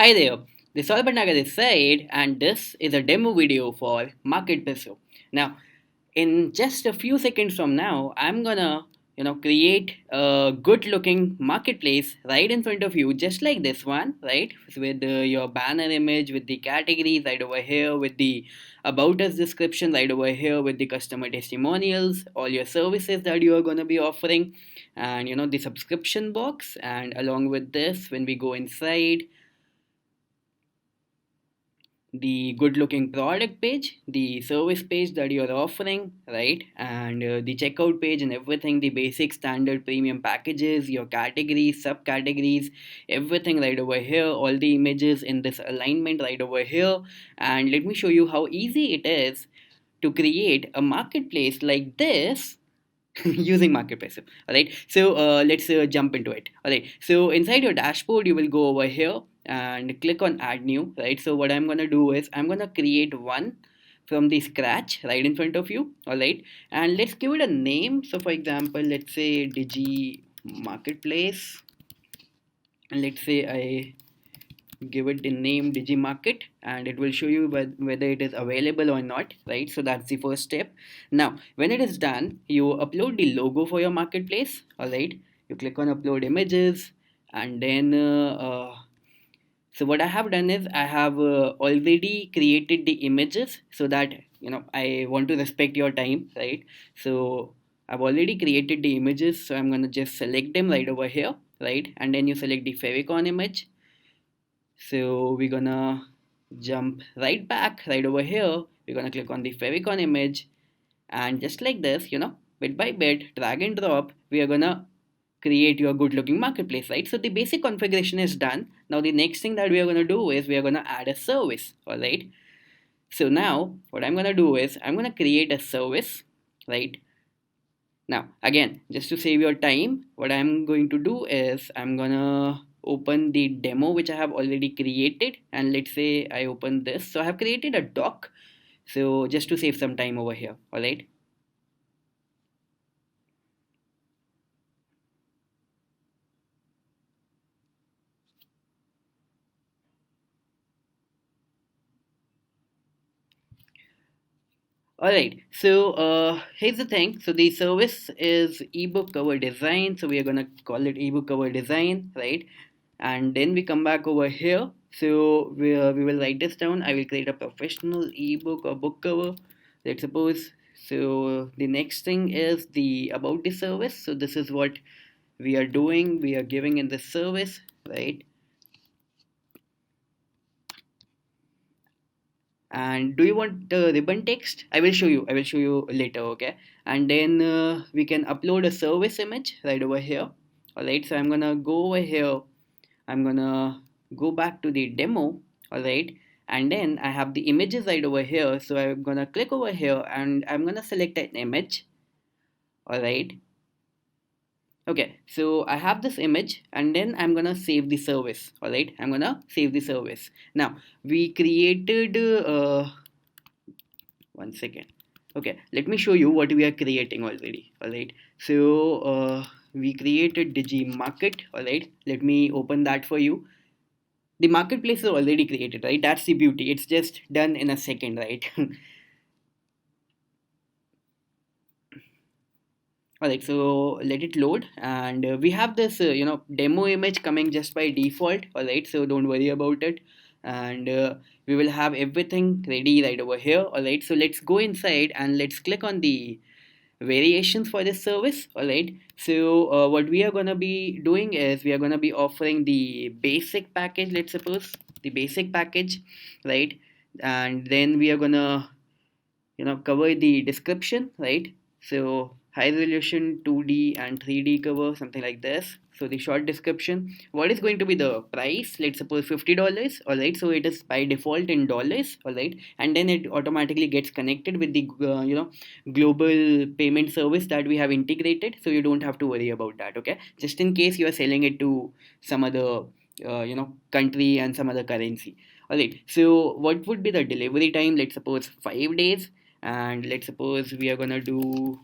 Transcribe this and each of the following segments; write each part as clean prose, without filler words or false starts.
Hi there, this is Albanaga this side, and this is a demo video for MarketPresso. Now, in just a few seconds from now, I'm gonna create a good looking marketplace right in front of you, just like this one, right? With your banner image, with the categories right over here, with the about us description right over here, with the customer testimonials, all your services that you are gonna be offering, and the subscription box. And along with this, when we go inside, the good looking product page, the service page that you're offering, right? And the checkout page and everything, the basic standard premium packages, your categories, subcategories, everything right over here, all the images in this alignment right over here. And let me show you how easy it is to create a marketplace like this using MarketPresso. All right, so let's jump into it. All right, so inside your dashboard, you will go over here and click on Add New. Right, so what I'm gonna do is I'm gonna create one from the scratch right in front of you. All right, and let's give it a name. So for example, let's say Digi Marketplace, and let's say I give it the name Digimarket, and it will show you whether it is available or not, right? So that's the first step. Now when it is done, you upload the logo for your marketplace. All right, you click on upload images, and then so what I have done is I have already created the images, so that I want to respect your time, right? So I've already created the images, so I'm going to just select them right over here, right? And then you select the favicon image. So we're gonna jump right back right over here. We're gonna click on the favicon image, and just like this, bit by bit, drag and drop, we are gonna create your good looking marketplace, right? So the basic configuration is done. Now the next thing that we are gonna do is we are gonna add a service. All right, so now what I'm gonna do is I'm gonna create a service, right? Now, again, just to save your time, what I'm going to do is I'm gonna open the demo which I have already created, and let's say I open this. So I have created a doc. So just to save some time over here, all right? All right. So here's the thing. So the service is ebook cover design. So we are gonna call it ebook cover design, right? And then we come back over here. So we will write this down. I will create a professional ebook or book cover, let's suppose. So the next thing is the about the service. So this is what we are doing. We are giving in this service, right? And do you want the ribbon text? I will show you later, okay? And then we can upload a service image right over here. All right, so I'm gonna go over here. I'm gonna go back to the demo. All right, and then I have the images right over here. So I'm gonna click over here, and I'm gonna select an image. All right, okay, so I have this image, and then I'm gonna save the service. All right, I'm gonna save the service. Now we created one second. Okay, let me show you what we are creating already. All right, so we created Digi Market. All right, let me open that for you. The marketplace is already created, right? That's the beauty. It's just done in a second, right? All right, so let it load, and we have this demo image coming just by default. All right, so don't worry about it, and we will have everything ready right over here. All right, so let's go inside and let's click on the variations for this service. All right, so what we are going to be doing is we are going to be offering the basic package, let's suppose the basic package, right? And then we are going to cover the description, right? So high resolution 2D and 3D cover, something like this. So the short description, what is going to be the price? Let's suppose $50. All right, so it is by default in dollars. All right, and then it automatically gets connected with the global payment service that we have integrated, so you don't have to worry about that. Okay, just in case you are selling it to some other country and some other currency. All right, so what would be the delivery time? Let's suppose 5 days, and let's suppose we are gonna do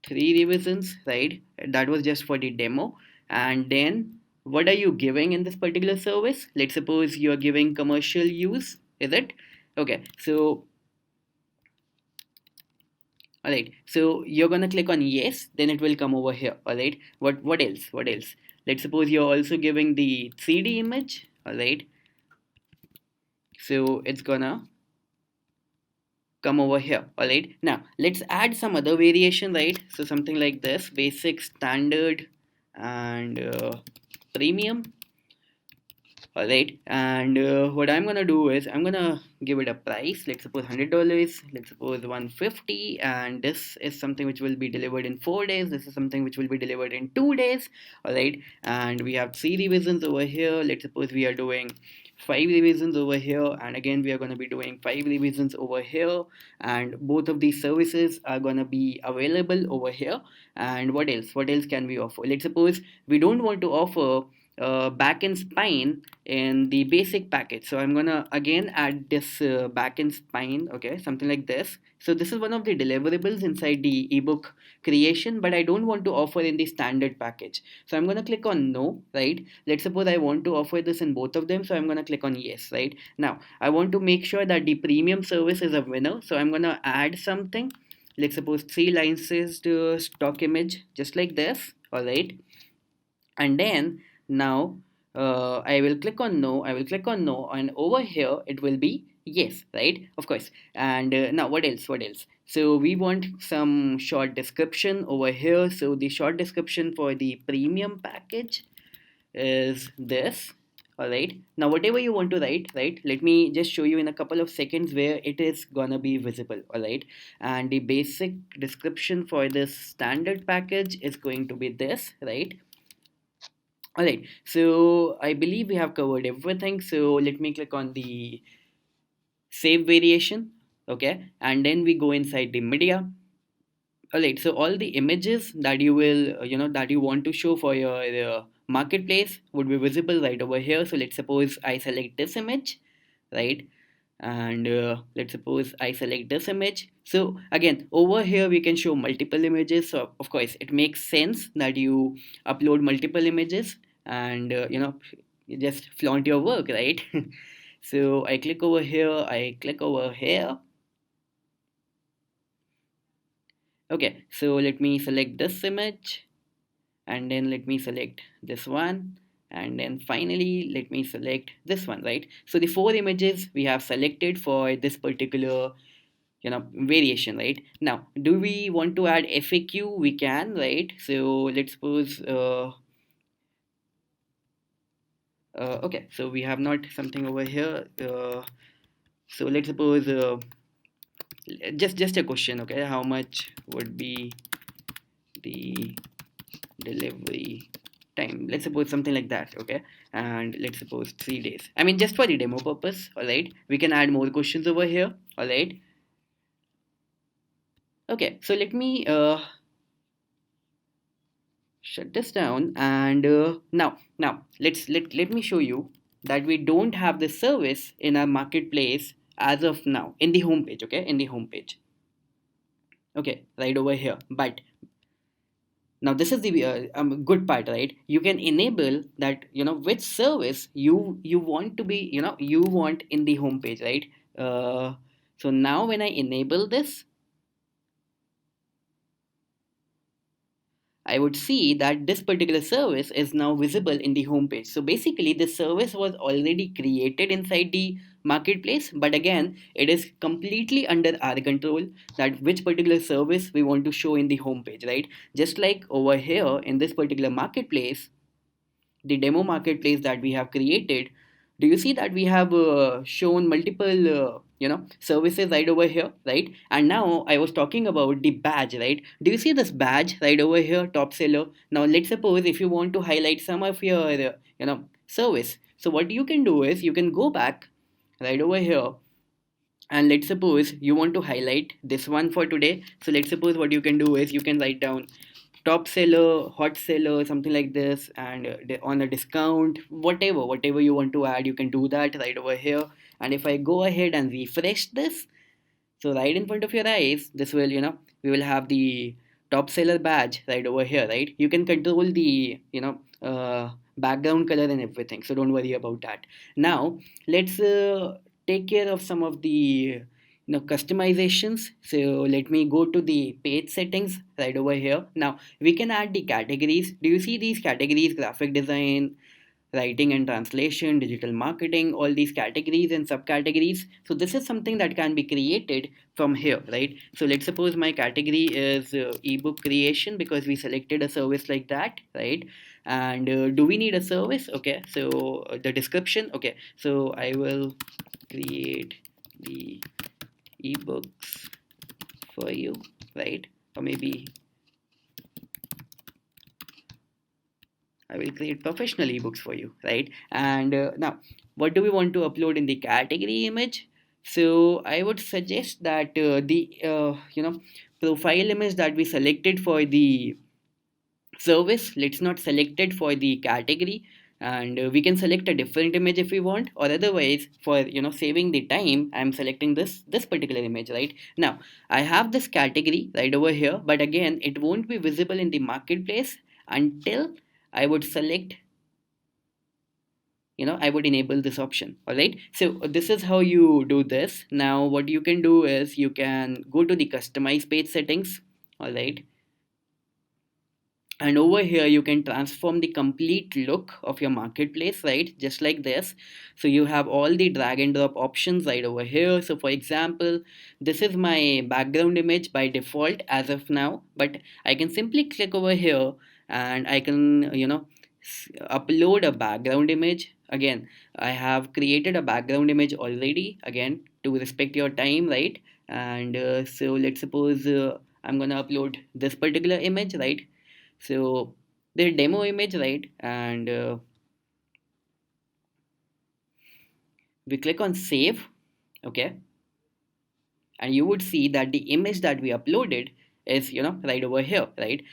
three revisions, right? That was just for the demo. And then what are you giving in this particular service. Let's suppose you're giving commercial use, is it? Okay, so all right, so you're gonna click on yes, then it will come over here. All right, what else, what else? Let's suppose you're also giving the 3D image. All right, so it's gonna come over here. All right, now let's add some other variation, right? So something like this: basic, standard, and premium. All right, and what I'm gonna do is I'm gonna give it a price. Let's suppose $100. Let's suppose 150, and this is something which will be delivered in 4 days. This is something which will be delivered in 2 days. All right, and we have 3 revisions over here. Let's suppose we are doing 5 revisions over here, and again we are going to be doing 5 revisions over here, and both of these services are going to be available over here. And what else, what else can we offer? Let's suppose we don't want to offer back and spine in the basic package, so I'm gonna again add this back and spine, okay, something like this. So this is one of the deliverables inside the ebook creation, but I don't want to offer in the standard package, so I'm gonna click on no, right? Let's suppose I want to offer this in both of them, so I'm gonna click on yes. Right now I want to make sure that the premium service is a winner, so I'm gonna add something. Let's suppose 3 lines is the stock image, just like this. All right, and then now I will click on no, I will click on no, and over here it will be yes, right? Of course. And now what else, what else? So we want some short description over here. So the short description for the premium package is this. All right, now whatever you want to write, right, let me just show you in a couple of seconds where it is gonna be visible. All right, and the basic description for this standard package is going to be this, right? All right, so I believe we have covered everything. So let me click on the save variation, okay, and then we go inside the media. All right, so all the images that you will, that you want to show for your marketplace would be visible right over here. So let's suppose I select this image, right? And let's suppose I select this image. So again, over here we can show multiple images. So of course it makes sense that you upload multiple images, and you just flaunt your work, right? So I click over here, I click over here. Okay, so let me select this image, and then let me select this one, and then finally let me select this one, right? So the 4 images we have selected for this particular variation. Right now, do we want to add FAQ? We can, right? So let's suppose okay, so we have not something over here. So let's suppose just a question, okay, how much would be the delivery time? Let's suppose something like that, okay, and let's suppose 3 days. I mean, just for the demo purpose. All right, we can add more questions over here. All right, okay, so let me shut this down, and now let me show you that we don't have this service in our marketplace as of now in the home page, okay, in the home page, okay, right over here. But now this is the good part, right? You can enable that, which service you want to be, you want in the home page, right? So now when I enable this, I would see that this particular service is now visible in the home page. So basically, this service was already created inside the marketplace, but again, it is completely under our control that which particular service we want to show in the home page, right? Just like over here in this particular marketplace, the demo marketplace that we have created, do you see that we have shown multiple services right over here, right? And now I was talking about the badge, right? Do you see this badge right over here, top seller? Now let's suppose if you want to highlight some of your service, so what you can do is you can go back right over here, and let's suppose you want to highlight this one for today. So let's suppose what you can do is you can write down top seller, hot seller, something like this, and on a discount, whatever you want to add, you can do that right over here. And if I go ahead and refresh this, so right in front of your eyes, this will, we will have the top seller badge right over here, right? You can control the, background color and everything, so don't worry about that. Now let's take care of some of the customizations. So let me go to the page settings right over here. Now we can add the categories. Do you see these categories? Graphic design, writing and translation, digital marketing, all these categories and subcategories. So this is something that can be created from here, right? So let's suppose my category is ebook creation, because we selected a service like that, right? And do we need a service? Okay, so the description. Okay, so I will create the ebooks for you, right? Or maybe I will create professional ebooks for you, right? And now, what do we want to upload in the category image? So I would suggest that the profile image that we selected for the service, let's not select it for the category, and we can select a different image if we want, or otherwise, for saving the time, I'm selecting this particular image. Right now I have this category right over here, but again it won't be visible in the marketplace until I would select, I would enable this option. All right, so this is how you do this. Now what you can do is you can go to the customize page settings. All right, and over here you can transform the complete look of your marketplace, right? Just like this. So you have all the drag and drop options right over here. So for example, this is my background image by default as of now, but I can simply click over here and I can upload a background image. Again, I have created a background image already, again to respect your time, right? And so let's suppose I'm gonna upload this particular image, right? So the demo image, right? And we click on save. Okay, and you would see that the image that we uploaded is right over here, right?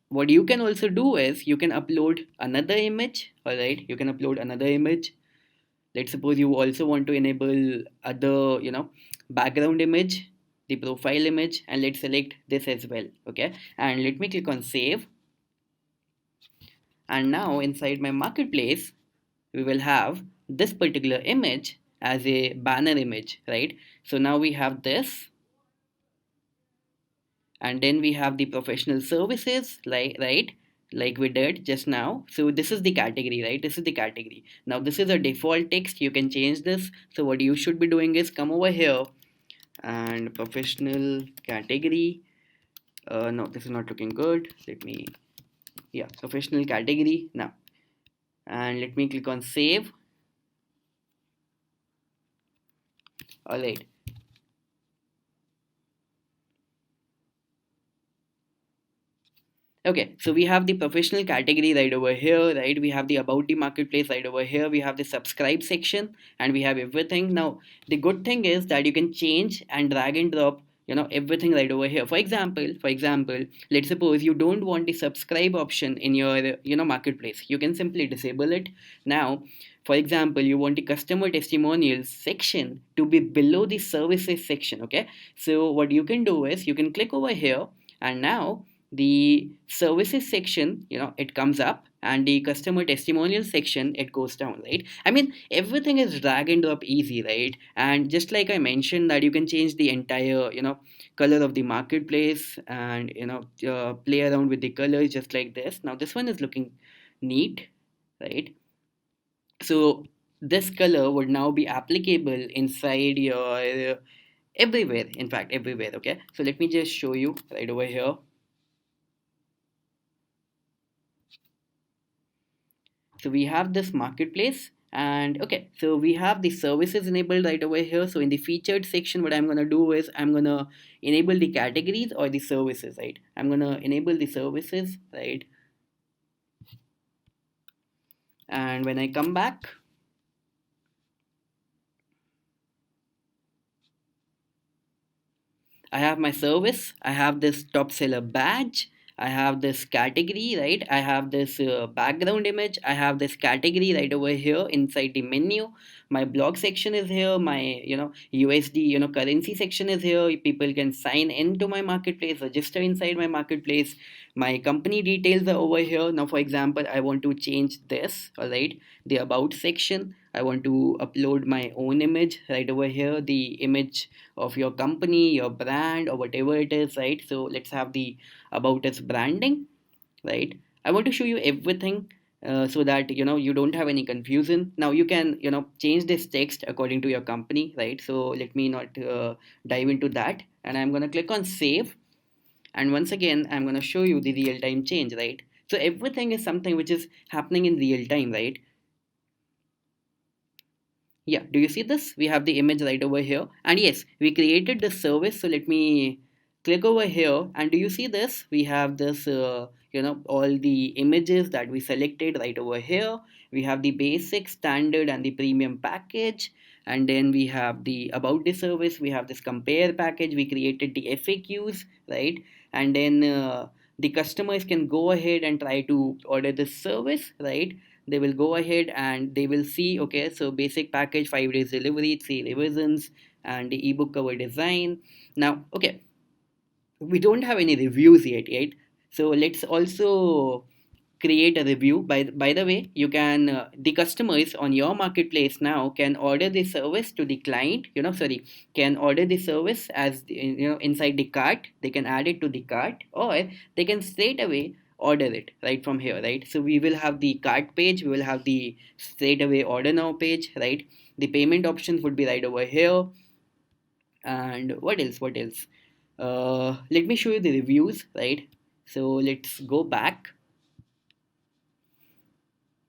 What you can also do is you can upload another image. All right, you can upload another image. Let's suppose you also want to enable other background image, the profile image, and let's select this as well. Okay, and let me click on save. And now inside my marketplace we will have this particular image as a banner image, right? So now we have this, and then we have the professional services, like, right, like we did just now. So this is the category, right? This is the category. Now this is a default text, you can change this. So what you should be doing is come over here and professional category. No, this is not looking good. Let me, yeah, professional category now, and let me click on save. All right, okay, so we have the professional category right over here, right? We have the about the marketplace right over here. We have the subscribe section, and we have everything. Now, the good thing is that you can change and drag and drop, everything right over here. For example, let's suppose you don't want the subscribe option in your, marketplace. You can simply disable it. Now, for example, you want the customer testimonials section to be below the services section. Okay, so what you can do is you can click over here, and now the services section, it comes up, and the customer testimonial section, it goes down, right? I mean, everything is drag and drop easy, right? And just like I mentioned that you can change the entire, color of the marketplace, and play around with the colors just like this. Now this one is looking neat, right? So this color would now be applicable inside your everywhere, in fact everywhere. Okay, so let me just show you right over here. So we have this marketplace, and okay, so we have the services enabled right over here. So in the featured section, what I'm going to do is I'm going to enable the categories or the services, right? I'm going to enable the services, right? And when I come back, I have my service, I have this top seller badge, I have this category, right? I have this background image. I have this category right over here inside the menu. My blog section is here. My, USD, currency section is here. People can sign into my marketplace, register inside my marketplace. My company details are over here. Now, for example, I want to change this, all right? The about section. I want to upload my own image right over here, the image of your company, your brand, or whatever it is, right? So let's have the about its branding, right? I want to show you everything so that you don't have any confusion. Now you can change this text according to your company, right? So let me not dive into that, and I'm going to click on save. And once again, I'm going to show you the real time change, right? So everything is something which is happening in real time, right? Yeah, do you see this? We have the image right over here. And yes, we created this service. So let me click over here. And do you see this? We have this, all the images that we selected right over here. We have the basic, standard, and the premium package. And then we have the about the service. We have this compare package. We created the FAQs, right? And then the customers can go ahead and try to order this service, right? They will go ahead and they will see, okay, so basic package, 5 days delivery, 3 revisions, and the ebook cover design. Now, okay, we don't have any reviews yet, right? So let's also create a review. By the way, you can the customers on your marketplace now can order the service to the client, sorry, can order the service as inside the cart. They can add it to the cart, or they can straight away order it right from here, right? So we will have the cart page, we will have the straight away order now page, right? The payment options would be right over here. And what else, let me show you the reviews, right? So let's go back,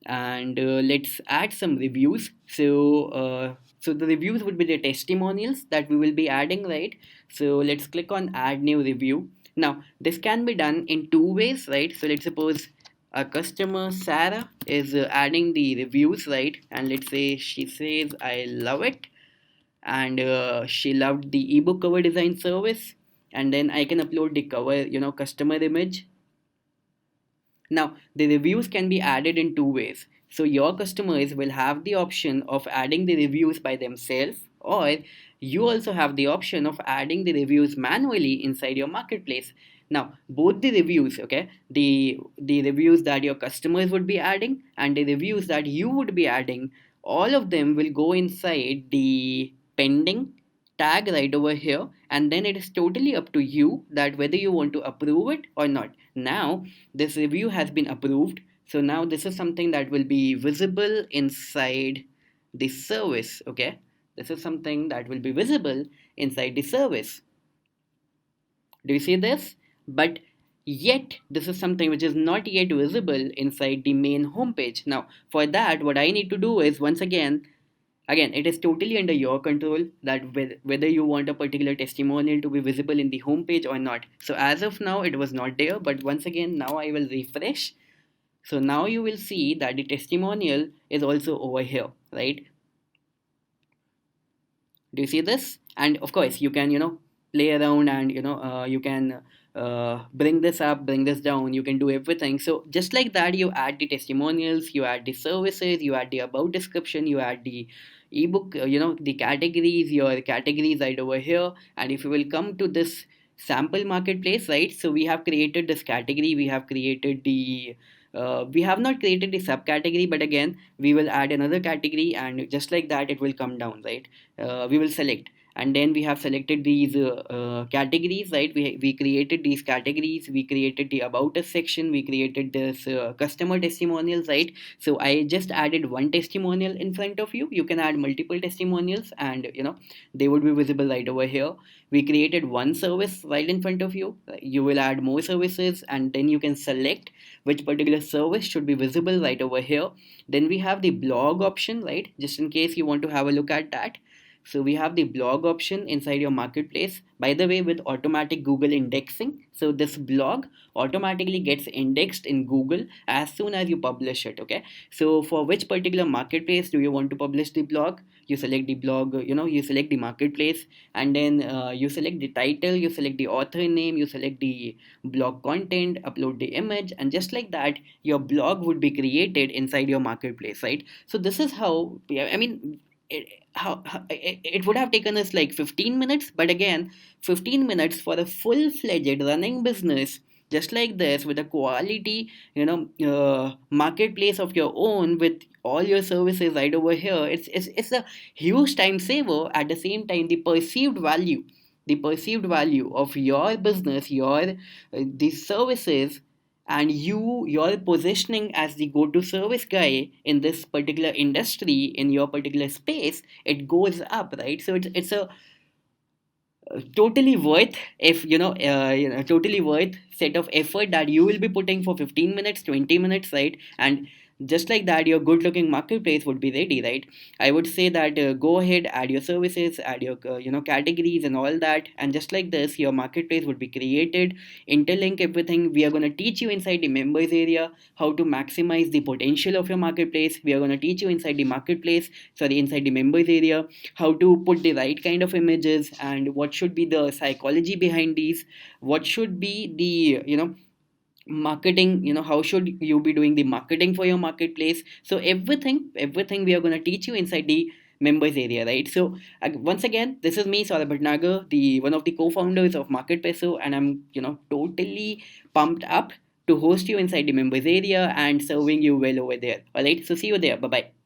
and let's add some reviews. So the reviews would be the testimonials that we will be adding, right? So let's click on add new review. Now this can be done in two ways, right? So let's suppose a customer Sarah is adding the reviews, right? And let's say she says I love it, and she loved the ebook cover design service. And then I can upload the cover, customer image. Now, the reviews can be added in two ways. So, your customers will have the option of adding the reviews by themselves, or you also have the option of adding the reviews manually inside your marketplace. Now, both the reviews, okay, the reviews that your customers would be adding and the reviews that you would be adding, all of them will go inside the pending tag right over here, and then it is totally up to you that whether you want to approve it or not. Now this review has been approved, so now this is something that will be visible inside the service, okay? This is something that will be visible inside the service. Do you see this? But yet this is something which is not yet visible inside the main homepage. Now for that, what I need to do is, once again, it is totally under your control that whether you want a particular testimonial to be visible in the homepage or not. So as of now, it was not there, but once again, now I will refresh. So now you will see that the testimonial is also over here, right? Do you see this? And of course, you can, play around, and, you can bring this up, bring this down. You can do everything. So just like that, you add the testimonials, you add the services, you add the about description, you add the ebook, the categories, your categories right over here. And if you will come to this sample marketplace, right? So we have created this category, we have created the we have not created the subcategory, but again we will add another category, and just like that it will come down, right? We will select, and then we have selected these categories, right? We created these categories, we created the about us section, we created this customer testimonials, right? So I just added one testimonial in front of you. You can add multiple testimonials, and they would be visible right over here. We created one service right in front of you. You will add more services, and then you can select which particular service should be visible right over here. Then we have the blog option, right? Just in case you want to have a look at that. So we have the blog option inside your marketplace, by the way, with automatic Google indexing. So this blog automatically gets indexed in Google as soon as you publish it, okay? So for which particular marketplace do you want to publish the blog? you select the blog, you select the marketplace, and then you select the title, you select the author name, you select the blog content, upload the image, and just like that your blog would be created inside your marketplace, right? So this is how, yeah, I mean, it would have taken us like 15 minutes, but again, 15 minutes for a full-fledged running business just like this, with a quality, marketplace of your own, with all your services right over here. It's a huge time saver. At the same time, the perceived value of your business, these services, and your positioning as the go-to service guy in this particular industry, in your particular space, it goes up, right? So it's a totally worth, if totally worth set of effort that you will be putting for 15 minutes, 20 minutes, right? And just like that your good looking marketplace would be ready, right? I would say that go ahead, add your services, add your categories and all that, and just like this your marketplace would be created. Interlink everything. We are going to teach you inside the members area how to maximize the potential of your marketplace. We are going to teach you inside the marketplace, sorry, inside the members area, how to put the right kind of images, and what should be the psychology behind these, what should be the marketing, how should you be doing the marketing for your marketplace. So everything we are going to teach you inside the members area, right? So once again, this is me, Saurabh Bhatnagar, the one of the co-founders of MarketPresso, and I'm totally pumped up to host you inside the members area and serving you well over there. All right, so see you there. Bye bye.